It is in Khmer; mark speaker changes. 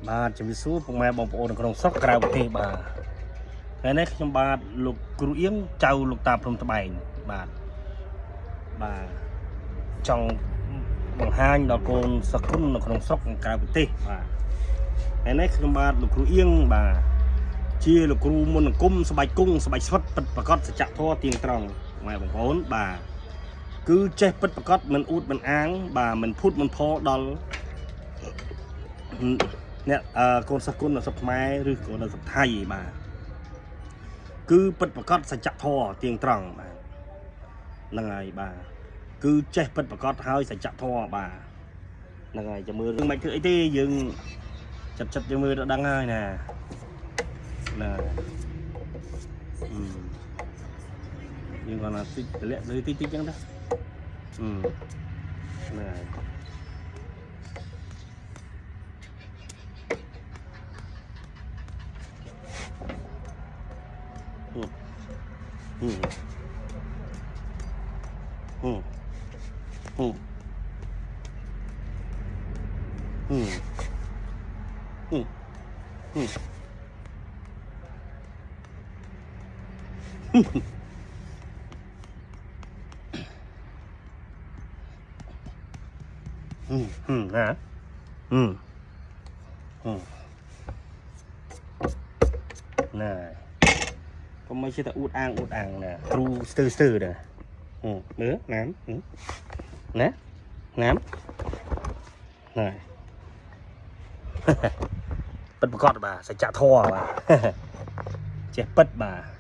Speaker 1: បាទជំរាបសួរពុកម៉ែបងប្អូនក្នុងស្រុកក្រៅប្រទេសបាទថ្ងៃនេះខ្ញុំបាទលោកគ្រូអៀងចៅលោកតាព្រំត្បែងបាទចង់បង្ហាញដល់កូនសគុណនៅក្នុងស្រុកក្រៅប្រទេសបាទថ្ងៃនេះខ្ញុំបាទលោកគ្រូអៀងបាទជាលោកគ្រូមន្តអាគមស្បែកគង់ស្បែកស្វិតពិតប្រកបសច្ចធម៌ទៀងត្រង់ម៉ែបងប្អូនបាទគឺចេះពិតប្រកបមិនអួតមិនអាងបាទមិនភូតមិនផដល់អ្នកកូនសិស្សគុណនៅស្រុកខ្មែរឬក៏នៅស្រុកថៃបាទគឺពិតប្រកបសច្ចធម៌ទៀងត្រង់បាទហ្នឹងហើយបាទគឺចេះពិតប្រកបហើយសច្ចធម៌បាទហ្នឹងហើយចាំមើលរឿងមិនធ្វើអីទេយើងចិត្តយើងមើលទៅដឹងហើយណាណាយើងគាត់ថាតិចតម្លាក់លើតិចចឹងដែរណាណាកុំមិនជិះតែអួតអាងណាគ្រូស្ទើណាមើលណាមណាណាពិតប្រកបបាទសច្ចធម៌បាទចេះពិតបាទ